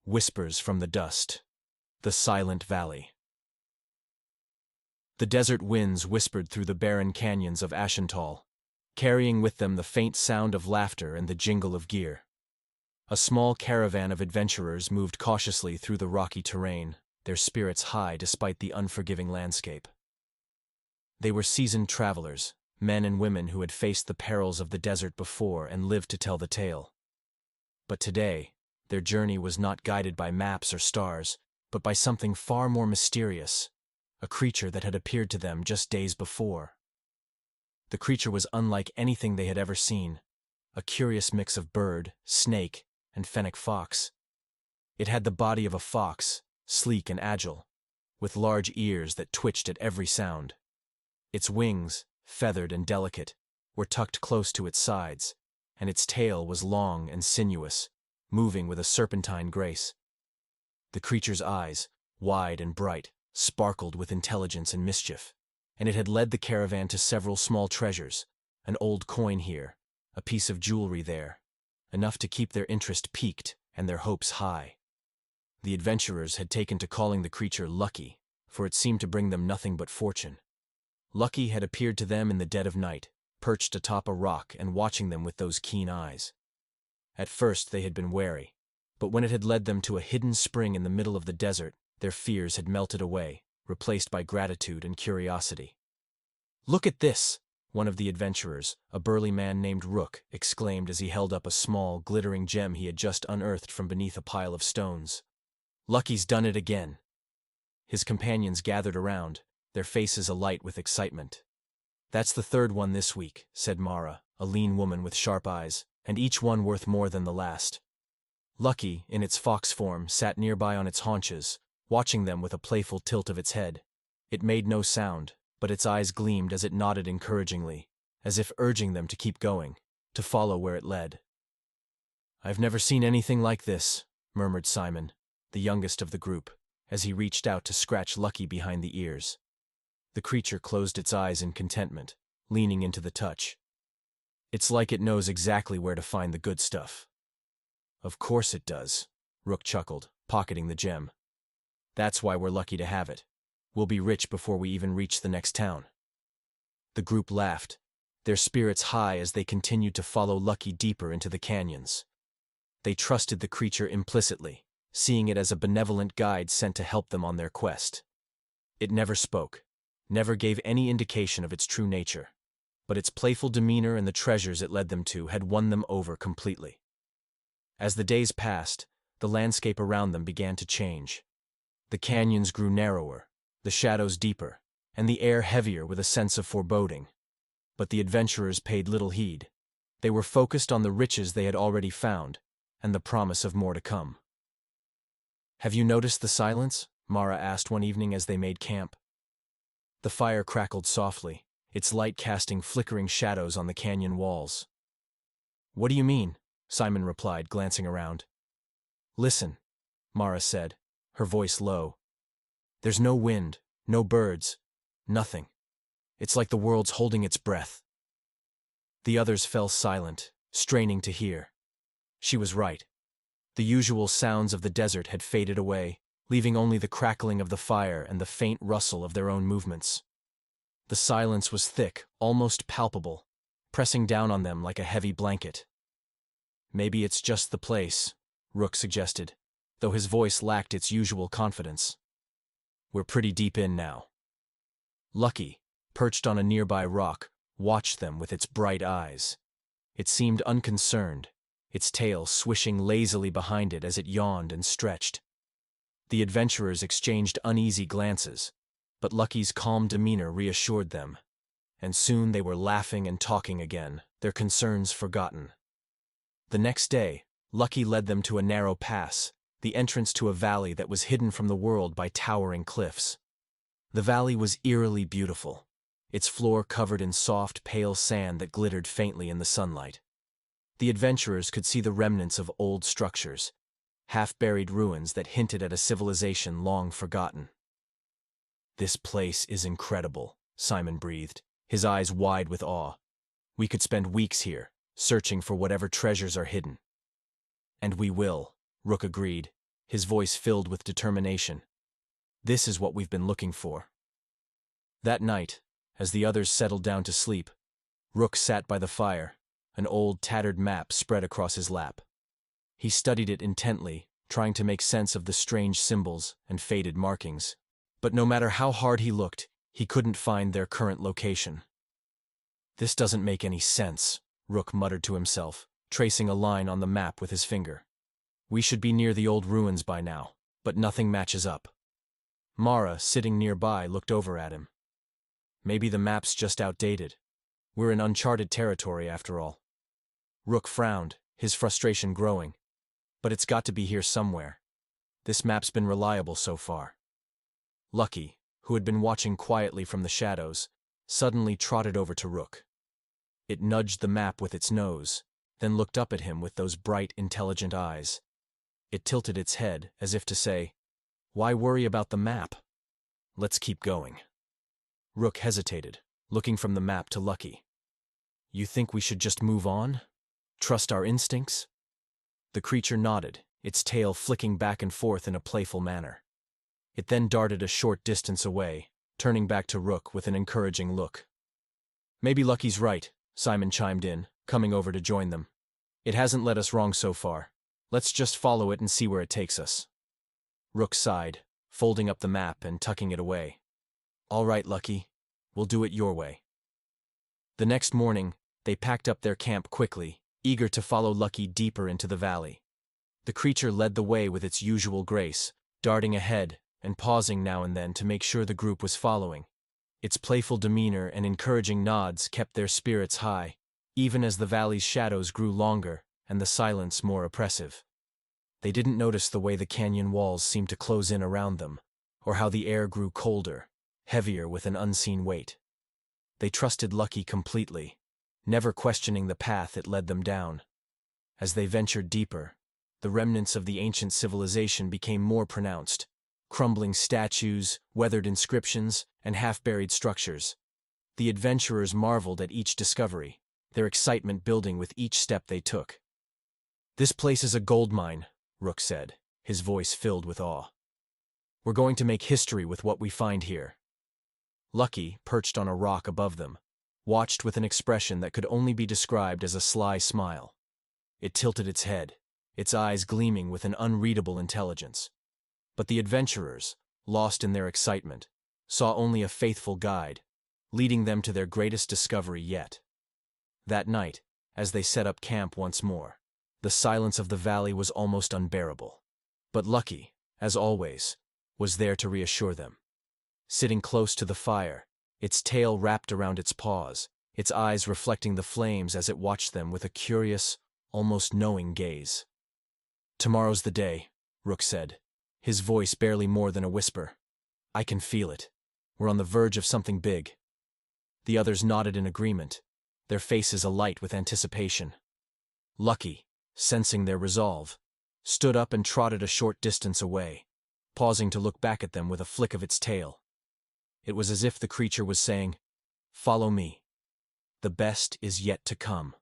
Whispers from the dust. The silent valley. The desert winds whispered through the barren canyons of Ashen'tall, carrying with them the faint sound of laughter and the jingle of gear. A small caravan of adventurers moved cautiously through the rocky terrain, their spirits high despite the unforgiving landscape. They were seasoned travelers, men and women who had faced the perils of the desert before and lived to tell the tale. But today, their journey was not guided by maps or stars, but by something far more mysterious, a creature that had appeared to them just days before. The creature was unlike anything they had ever seen, a curious mix of bird, snake, and fennec fox. It had the body of a fox, sleek and agile, with large ears that twitched at every sound. Its wings, feathered and delicate, were tucked close to its sides, and its tail was long and sinuous, moving with a serpentine grace. The creature's eyes, wide and bright, sparkled with intelligence and mischief, and it had led the caravan to several small treasures, an old coin here, a piece of jewelry there, enough to keep their interest piqued and their hopes high. The adventurers had taken to calling the creature Lucky, for it seemed to bring them nothing but fortune. Lucky had appeared to them in the dead of night, perched atop a rock and watching them with those keen eyes. At first they had been wary, but when it had led them to a hidden spring in the middle of the desert, their fears had melted away, replaced by gratitude and curiosity. "Look at this!" one of the adventurers, a burly man named Rook, exclaimed as he held up a small, glittering gem he had just unearthed from beneath a pile of stones. "Lucky's done it again." His companions gathered around, their faces alight with excitement. "That's the third one this week," said Mara, a lean woman with sharp eyes, "and each one worth more than the last." Lucky, in its fox form, sat nearby on its haunches, watching them with a playful tilt of its head. It made no sound, but its eyes gleamed as it nodded encouragingly, as if urging them to keep going, to follow where it led. "I've never seen anything like this," murmured Simon, the youngest of the group, as he reached out to scratch Lucky behind the ears. The creature closed its eyes in contentment, leaning into the touch. "It's like it knows exactly where to find the good stuff." "Of course it does," Rook chuckled, pocketing the gem. "That's why we're lucky to have it. We'll be rich before we even reach the next town." The group laughed, their spirits high as they continued to follow Lucky deeper into the canyons. They trusted the creature implicitly, seeing it as a benevolent guide sent to help them on their quest. It never spoke, never gave any indication of its true nature, but its playful demeanor and the treasures it led them to had won them over completely. As the days passed, the landscape around them began to change. The canyons grew narrower, the shadows deeper, and the air heavier with a sense of foreboding. But the adventurers paid little heed. They were focused on the riches they had already found, and the promise of more to come. "Have you noticed the silence?" Mara asked one evening as they made camp. The fire crackled softly, its light casting flickering shadows on the canyon walls. "What do you mean?" Simon replied, glancing around. "Listen," Mara said, her voice low. "There's no wind, no birds, nothing. It's like the world's holding its breath." The others fell silent, straining to hear. She was right. The usual sounds of the desert had faded away, leaving only the crackling of the fire and the faint rustle of their own movements. The silence was thick, almost palpable, pressing down on them like a heavy blanket. "Maybe it's just the place," Rook suggested, though his voice lacked its usual confidence. "We're pretty deep in now." Lucky, perched on a nearby rock, watched them with its bright eyes. It seemed unconcerned, its tail swishing lazily behind it as it yawned and stretched. The adventurers exchanged uneasy glances, but Lucky's calm demeanor reassured them, and soon they were laughing and talking again, their concerns forgotten. The next day, Lucky led them to a narrow pass, the entrance to a valley that was hidden from the world by towering cliffs. The valley was eerily beautiful, its floor covered in soft, pale sand that glittered faintly in the sunlight. The adventurers could see the remnants of old structures, half-buried ruins that hinted at a civilization long forgotten. "This place is incredible," Simon breathed, his eyes wide with awe. "We could spend weeks here, searching for whatever treasures are hidden." "And we will," Rook agreed, his voice filled with determination. "This is what we've been looking for." That night, as the others settled down to sleep, Rook sat by the fire, an old tattered map spread across his lap. He studied it intently, trying to make sense of the strange symbols and faded markings. But no matter how hard he looked, he couldn't find their current location. "This doesn't make any sense," Rook muttered to himself, tracing a line on the map with his finger. "We should be near the old ruins by now, but nothing matches up." Mara, sitting nearby, looked over at him. "Maybe the map's just outdated. We're in uncharted territory after all." Rook frowned, his frustration growing. "But it's got to be here somewhere. This map's been reliable so far." Lucky, who had been watching quietly from the shadows, suddenly trotted over to Rook. It nudged the map with its nose, then looked up at him with those bright, intelligent eyes. It tilted its head, as if to say, "Why worry about the map? Let's keep going." Rook hesitated, looking from the map to Lucky. "You think we should just move on? Trust our instincts?" The creature nodded, its tail flicking back and forth in a playful manner. It then darted a short distance away, turning back to Rook with an encouraging look. "Maybe Lucky's right," Simon chimed in, coming over to join them. "It hasn't led us wrong so far. Let's just follow it and see where it takes us." Rook sighed, folding up the map and tucking it away. "All right, Lucky. We'll do it your way." The next morning, they packed up their camp quickly, eager to follow Lucky deeper into the valley. The creature led the way with its usual grace, darting ahead and pausing now and then to make sure the group was following. Its playful demeanor and encouraging nods kept their spirits high, even as the valley's shadows grew longer and the silence more oppressive. They didn't notice the way the canyon walls seemed to close in around them, or how the air grew colder, heavier with an unseen weight. They trusted Lucky completely, never questioning the path it led them down. As they ventured deeper, the remnants of the ancient civilization became more pronounced. Crumbling statues, weathered inscriptions, and half-buried structures. The adventurers marveled at each discovery, their excitement building with each step they took. "This place is a gold mine," Rook said, his voice filled with awe. "We're going to make history with what we find here." Lucky, perched on a rock above them, watched with an expression that could only be described as a sly smile. It tilted its head, its eyes gleaming with an unreadable intelligence. But the adventurers, lost in their excitement, saw only a faithful guide, leading them to their greatest discovery yet. That night, as they set up camp once more, the silence of the valley was almost unbearable. But Lucky, as always, was there to reassure them. Sitting close to the fire, its tail wrapped around its paws, its eyes reflecting the flames as it watched them with a curious, almost knowing gaze. "Tomorrow's the day," Rook said, his voice barely more than a whisper. "I can feel it. We're on the verge of something big." The others nodded in agreement, their faces alight with anticipation. Lucky, sensing their resolve, stood up and trotted a short distance away, pausing to look back at them with a flick of its tail. It was as if the creature was saying, "Follow me. The best is yet to come."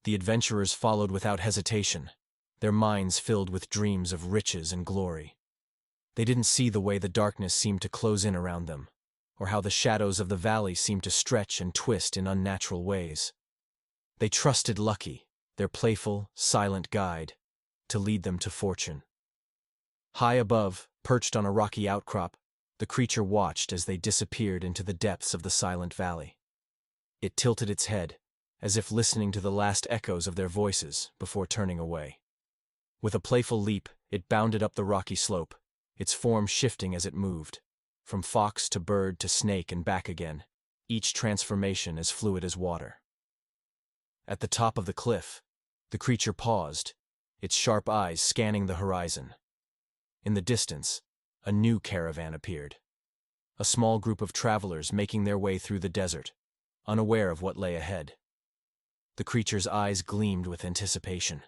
The adventurers followed without hesitation, their minds filled with dreams of riches and glory. They didn't see the way the darkness seemed to close in around them, or how the shadows of the valley seemed to stretch and twist in unnatural ways. They trusted Lucky, their playful, silent guide, to lead them to fortune. High above, perched on a rocky outcrop, the creature watched as they disappeared into the depths of the silent valley. It tilted its head, as if listening to the last echoes of their voices before turning away. With a playful leap, it bounded up the rocky slope, its form shifting as it moved, from fox to bird to snake and back again, each transformation as fluid as water. At the top of the cliff, the creature paused, its sharp eyes scanning the horizon. In the distance, a new caravan appeared. A small group of travelers making their way through the desert, unaware of what lay ahead. The creature's eyes gleamed with anticipation.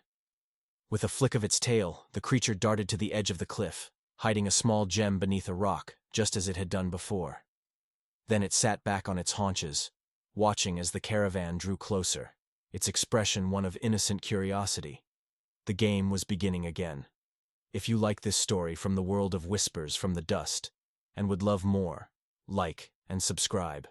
With a flick of its tail, the creature darted to the edge of the cliff, hiding a small gem beneath a rock, just as it had done before. Then it sat back on its haunches, watching as the caravan drew closer, its expression one of innocent curiosity. The game was beginning again. If you like this story from the world of whispers from the dust and would love more, like and subscribe.